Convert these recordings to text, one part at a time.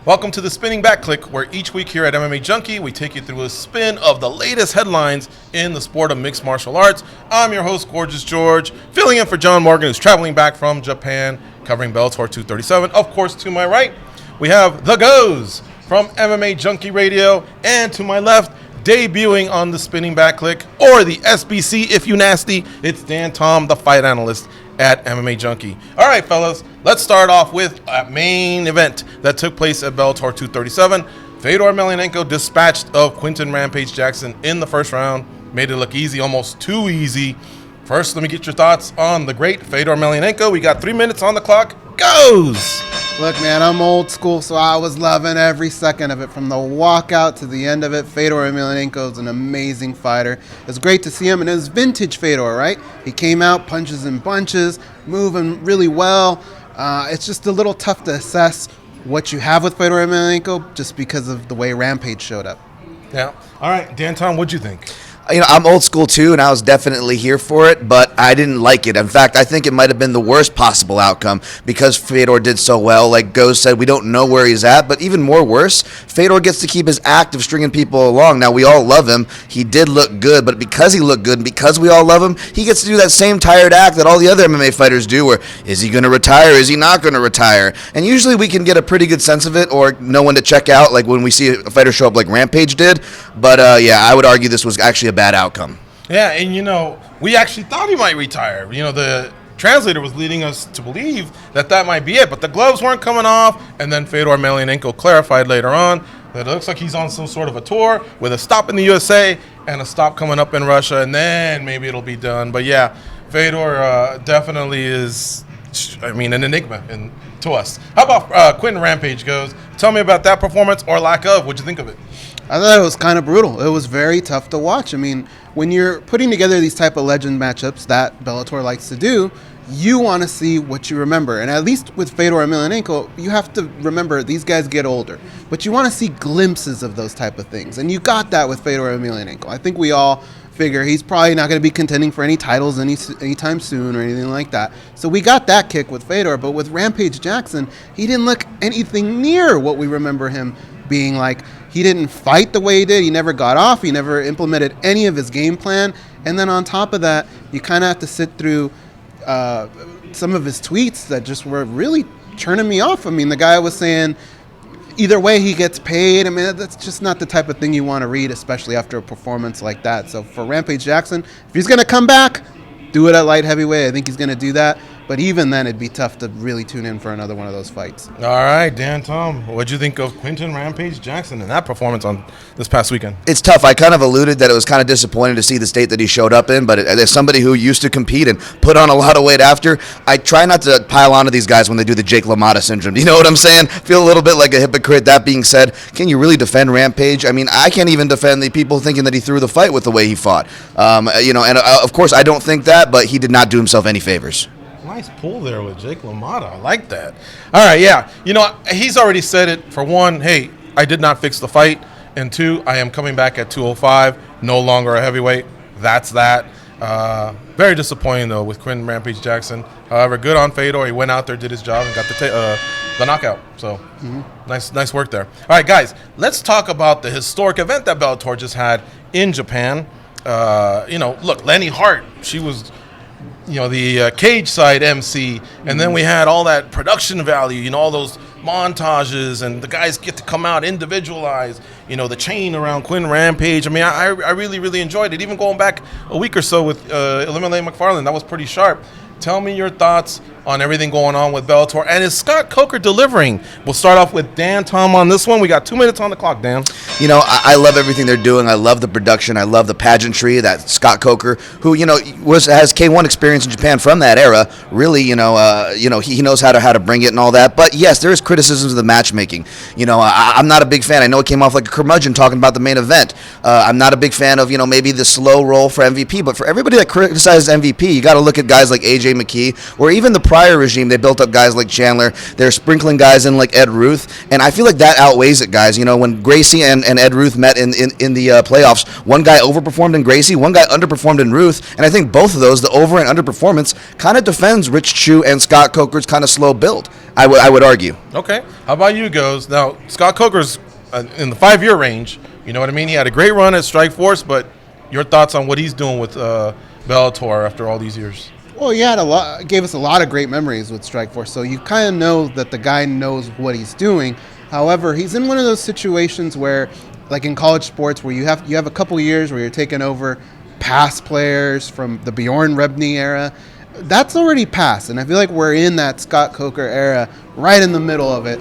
Welcome to the Spinning Back Clique, where each week here at MMA Junkie, we take you through a spin of the latest headlines in the sport of mixed martial arts. I'm your host, Gorgeous George, filling in for John Morgan, who's traveling back from Japan, covering Bellator 237. Of course, to my right, we have The Goes from MMA Junkie Radio, and to my left, debuting on the Spinning Back Clique, or the SBC if you nasty, it's Dan Tom, the fight analyst at MMA Junkie. All right, fellas, let's start off with a main event that took place at Bellator 237. Fedor Emelianenko dispatched of Quinton Rampage Jackson in the first round. Made it look easy, almost too easy. First, let me get your thoughts on the great Fedor Emelianenko. We got 3 minutes on the clock. Goes! Look, man, I'm old school, so I was loving every second of it, from the walkout to the end of it. Fedor Emelianenko is an amazing fighter. It's great to see him, and it's vintage Fedor, right? He came out, punches in bunches, moving really well. It's just a little tough to assess what you have with Fedor Emelianenko just because of the way Rampage showed up. Yeah. All right, Dan Tom, what'd you think? I'm old school too, and I was definitely here for it, but I didn't like it. In fact, I think it might have been the worst possible outcome because Fedor did so well. Like Goes said, we don't know where he's at, but even more worse, Fedor gets to keep his act of stringing people along. Now, we all love him. He did look good, but because he looked good and because we all love him, he gets to do that same tired act that all the other MMA fighters do, where is he going to retire? Is he not going to retire? And usually we can get a pretty good sense of it or know when to check out, like when we see a fighter show up like Rampage did. But yeah, I would argue this was actually a bad outcome. Yeah, and we actually thought he might retire. The translator was leading us to believe that might be it, but the gloves weren't coming off, and then Fedor Emelianenko clarified later on that it looks like he's on some sort of a tour with a stop in the USA and a stop coming up in Russia, and then maybe it'll be done. But yeah, Fedor definitely is, an enigma to us. How about Quinton Rampage Goes? Tell me about that performance or lack of. What'd you think of it? I thought it was kind of brutal. It was very tough to watch. When you're putting together these type of legend matchups that Bellator likes to do, you want to see what you remember. And at least with Fedor Emelianenko, you have to remember these guys get older. But you want to see glimpses of those type of things. And you got that with Fedor Emelianenko. I think we all figure he's probably not going to be contending for any titles anytime soon or anything like that. So we got that kick with Fedor. But with Rampage Jackson, he didn't look anything near what we remember him being like. He didn't fight the way he did. He never got off. He never implemented any of his game plan. And then on top of that, you kind of have to sit through some of his tweets that just were really turning me off. The guy was saying either way he gets paid. That's just not the type of thing you want to read, especially after a performance like that. So for Rampage Jackson, if he's going to come back, do it at light heavyweight. I think he's going to do that. But even then, it'd be tough to really tune in for another one of those fights. All right, Dan Tom, what'd you think of Quinton Rampage Jackson and that performance on this past weekend? It's tough. I kind of alluded that it was kind of disappointing to see the state that he showed up in, but as somebody who used to compete and put on a lot of weight after, I try not to pile onto these guys when they do the Jake LaMotta syndrome. You know what I'm saying? Feel a little bit like a hypocrite. That being said, can you really defend Rampage? I can't even defend the people thinking that he threw the fight with the way he fought. And of course, I don't think that, but he did not do himself any favors. Nice pull there with Jake LaMotta. I like that. All right, yeah. He's already said it. For one, hey, I did not fix the fight. And two, I am coming back at 205, no longer a heavyweight. That's that. Very disappointing, though, with Quinton Rampage Jackson. However, good on Fedor. He went out there, did his job, and got the knockout. So, nice work there. All right, guys, let's talk about the historic event that Bellator just had in Japan. Look, Lenny Hart, she was the cage side MC, and then we had all that production value, all those montages, and the guys get to come out individualized, the chain around Quinton Rampage. I really, really enjoyed it. Even going back a week or so with Eliminate McFarlane, that was pretty sharp. Tell me your thoughts on everything going on with Bellator. And is Scott Coker delivering? We'll start off with Dan Tom on this one. We got 2 minutes on the clock, Dan. I love everything they're doing. I love the production. I love the pageantry that Scott Coker, who, has K1 experience in Japan from that era, really, he knows how to bring it and all that. But yes, there is criticisms of the matchmaking. I'm not a big fan. I know it came off like a curmudgeon talking about the main event. I'm not a big fan of, maybe the slow roll for MVP. But for everybody that criticizes MVP, you got to look at guys like AJ McKee, or even the prior regime, they built up guys like Chandler. They're sprinkling guys in like Ed Ruth, and I feel like that outweighs it, guys. When Gracie and Ed Ruth met in the playoffs, one guy overperformed in Gracie, one guy underperformed in Ruth, and I think both of those, the over and underperformance, kind of defends Rich Chu and Scott Coker's kind of slow build. I would argue. Okay. How about you, Goes? Now, Scott Coker's in the 5-year range. You know what I mean? He had a great run at Strikeforce, but your thoughts on what he's doing with Bellator after all these years? Well, he had gave us a lot of great memories with Strikeforce, so you kind of know that the guy knows what he's doing. However, he's in one of those situations where, like in college sports, where you have a couple years where you're taking over past players from the Bjorn Rebney era. That's already passed, and I feel like we're in that Scott Coker era, right in the middle of it.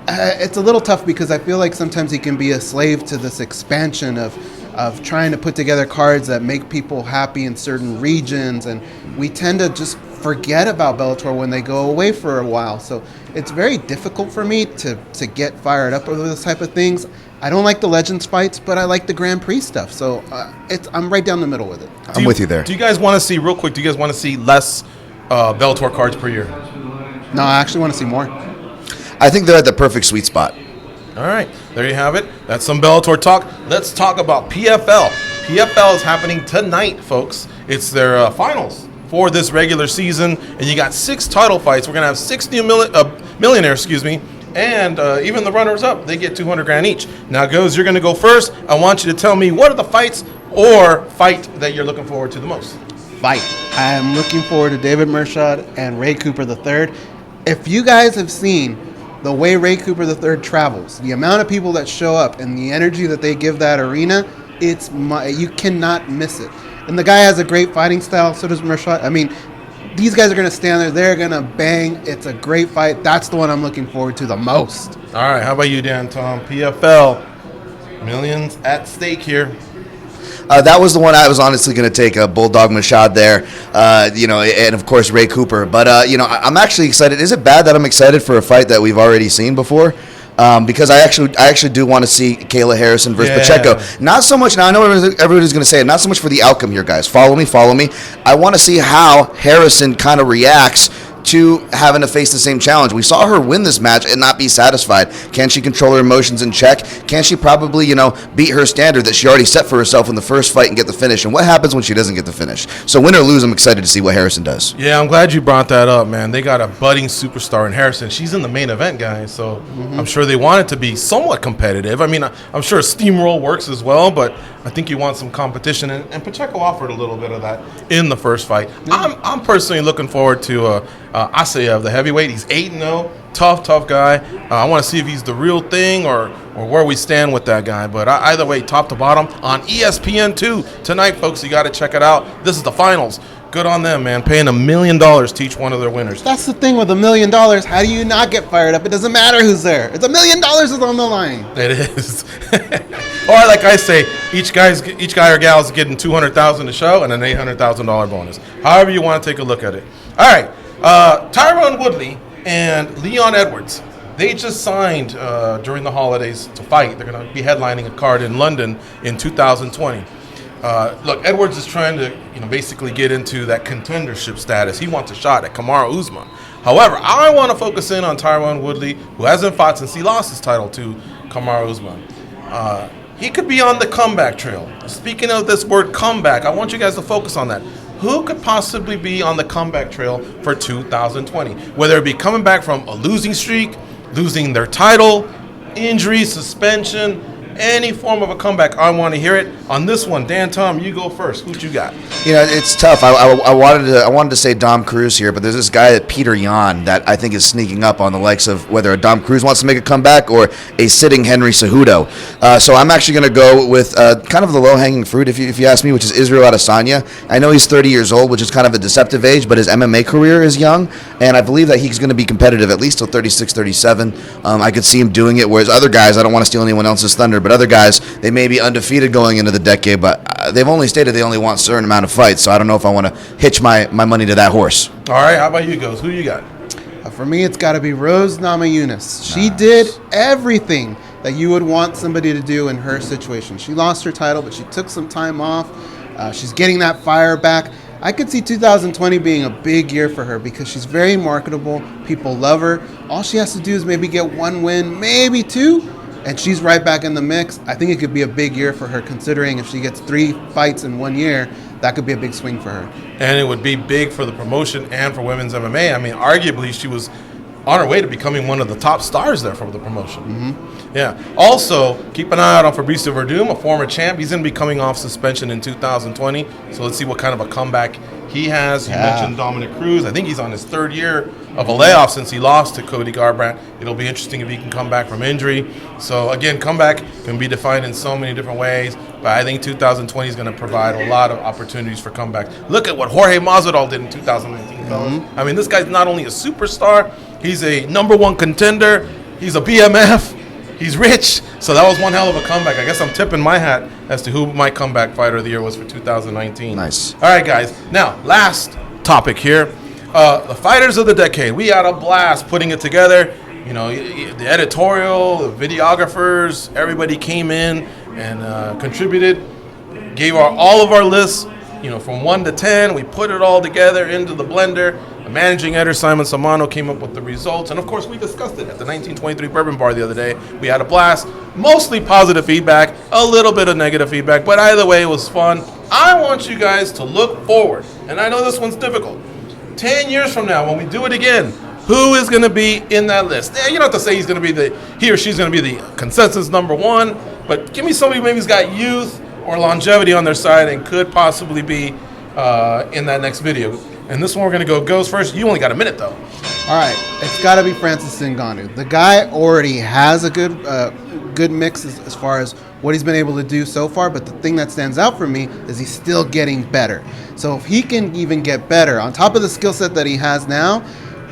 It's a little tough because I feel like sometimes he can be a slave to this expansion of trying to put together cards that make people happy in certain regions, and we tend to just forget about Bellator when they go away for a while. So it's very difficult for me to get fired up over those type of things. I don't like the Legends fights, but I like the Grand Prix stuff. So I'm right down the middle with it. I'm with you there. Do you guys want to see, real quick, less Bellator cards per year? No, I actually want to see more. I think they're at the perfect sweet spot. All right, there you have it. That's some Bellator talk. Let's talk about PFL. PFL is happening tonight, folks. It's their finals for this regular season, and you got 6 title fights. We're gonna have 6 new millionaires, and even the runners-up, they get $200,000 each. Now, Goes, you're gonna go first. I want you to tell me what are the fights or fight that you're looking forward to the most. Fight. I am looking forward to David Mershad and Ray Cooper III. If you guys have seen the way Ray Cooper III travels, the amount of people that show up, and the energy that they give that arena, you cannot miss it. And the guy has a great fighting style, so does Mershad. I mean, these guys are going to stand there. They're going to bang. It's a great fight. That's the one I'm looking forward to the most. All right, how about you, Dan Tom? PFL, millions at stake here. That was the one I was honestly going to take, Bulldog Mashad there, and of course Ray Cooper. But, I'm actually excited. Is it bad that I'm excited for a fight that we've already seen before? Because I actually do want to see Kayla Harrison versus Pacheco. Not so much, now I know everybody's going to say it, not so much for the outcome here, guys. Follow me. I want to see how Harrison kind of reacts to having to face the same challenge. We saw her win this match and not be satisfied. Can she control her emotions in check? Can she probably, beat her standard that she already set for herself in the first fight and get the finish? And what happens when she doesn't get the finish? So win or lose, I'm excited to see what Harrison does. Yeah, I'm glad you brought that up, man. They got a budding superstar in Harrison. She's in the main event, guys, so I'm sure they want it to be somewhat competitive. I mean, I'm sure a steamroll works as well, but I think you want some competition, and Pacheco offered a little bit of that in the first fight. I'm personally looking forward to Asayev, the heavyweight. He's 8-0, tough guy. I want to see if he's the real thing or where we stand with that guy. But either way, top to bottom on ESPN2 tonight, folks. You got to check it out. This is the finals. Good on them, man. Paying $1 million to each one of their winners. That's the thing with $1 million. How do you not get fired up? It doesn't matter who's there. It's $1 million is on the line. It is. Or like I say, each guy or gal is getting $200,000 to show and an $800,000 bonus. However you want to take a look at it. All right. Tyron Woodley and Leon Edwards, they just signed during the holidays to fight. They're going to be headlining a card in London in 2020. Look, Edwards is trying to basically get into that contendership status. He wants a shot at Kamaru Usman. However, I want to focus in on Tyron Woodley, who hasn't fought since he lost his title to Kamaru Usman. He could be on the comeback trail. Speaking of this word comeback, I want you guys to focus on that. Who could possibly be on the comeback trail for 2020? Whether it be coming back from a losing streak, losing their title, injury, suspension, any form of a comeback, I want to hear it. On this one, Dan Tom, you go first. Who'd you got? It's tough. I wanted to say Dom Cruz here, but there's this guy Peter Yan that I think is sneaking up on the likes of whether a Dom Cruz wants to make a comeback or a sitting Henry Cejudo. So I'm actually going to go with kind of the low-hanging fruit, if you ask me, which is Israel Adesanya. I know he's 30 years old, which is kind of a deceptive age, but his MMA career is young, and I believe that he's going to be competitive at least till 36, 37. I could see him doing it, whereas other guys, I don't want to steal anyone else's thunder, but other guys, they may be undefeated going into the decade, but they've only stated they only want a certain amount of fights, so I don't know if I want to hitch my money to that horse. All right, how about you, Goes? Who you got? For me, it's got to be Rose Namajunas. She did everything that you would want somebody to do in her situation. She lost her title, but she took some time off. She's getting that fire back. I could see 2020 being a big year for her because she's very marketable. People love her. All she has to do is maybe get one win, maybe two, and she's right back in the mix. I think it could be a big year for her, considering if she gets 3 fights in 1 year, that could be a big swing for her. And it would be big for the promotion and for women's MMA. I mean, arguably, she was on her way to becoming one of the top stars there for the promotion. Yeah. Also, keep an eye out on Fabricio Verdum, a former champ. He's going to be coming off suspension in 2020. So let's see what kind of a comeback he has. You mentioned Dominic Cruz. I think he's on his third year of a layoff since he lost to Cody Garbrandt. It'll be interesting if he can come back from injury. So again, comeback can be defined in so many different ways. But I think 2020 is going to provide a lot of opportunities for comebacks. Look at what Jorge Masvidal did in 2019, fellas. I mean, this guy's not only a superstar, he's a #1 contender. He's a BMF. He's rich. So that was one hell of a comeback. I guess I'm tipping my hat as to who my comeback fighter of the year was for 2019. Nice. All right, guys. Now, last topic here. The fighters of the decade. We had a blast putting it together. You know, the editorial, the videographers, everybody came in and contributed. Gave all of our lists, you know, from 1 to 10. We put it all together into the blender. The managing editor, Simon Samano, came up with the results. And, of course, we discussed it at the 1923 Bourbon Bar the other day. We had a blast. Mostly positive feedback, a little bit of negative feedback. But either way, it was fun. I want you guys to look forward. And I know this one's difficult. 10 years from now, when we do it again, who is going to be in that list? Yeah, you don't have to say he's going to be he or she's going to be the consensus #1. But give me somebody maybe who's got youth or longevity on their side and could possibly be in that next video. And this one we're going to go goes first. You only got a minute, though. All right, it's got to be Francis Ngannou. The guy already has a good mix as far as what he's been able to do so far, but the thing that stands out for me is he's still getting better. So if he can even get better, on top of the skill set that he has now,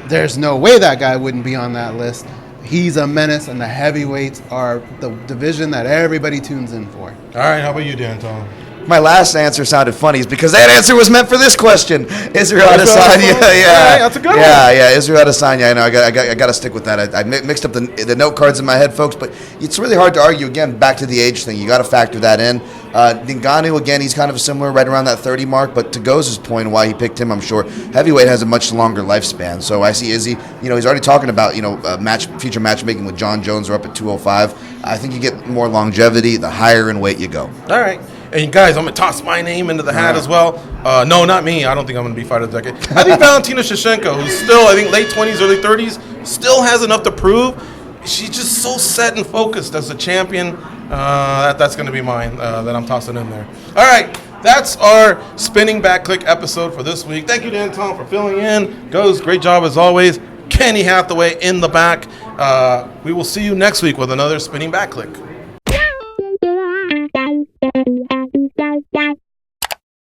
there's no way that guy wouldn't be on that list. He's a menace, and the heavyweights are the division that everybody tunes in for. All right, how about you, Danton? My last answer sounded funny is because that answer was meant for this question. Israel Adesanya. Yeah, that's a good one. Yeah, Israel Adesanya. I know. I got to stick with that. I mixed up the note cards in my head, folks. But it's really hard to argue. Again, back to the age thing. You got to factor that in. Ngannou, again, he's kind of similar, right around that 30 mark. But to Goz's point, why he picked him, I'm sure heavyweight has a much longer lifespan. So I see Izzy. You know, he's already talking about future matchmaking with John Jones. Are up at 205. I think you get more longevity the higher in weight you go. All right. And guys, I'm going to toss my name into the hat as well. No, not me. I don't think I'm going to be fighter of the decade. I think Valentina Shevchenko, who's still, I think, late 20s, early 30s, still has enough to prove. She's just so set and focused as a champion. That's going to be mine that I'm tossing in there. All right. That's our Spinning Back Clique episode for this week. Thank you, Danton, for filling in. Goes, great job as always. Kenny Hathaway in the back. We will see you next week with another Spinning Back Clique.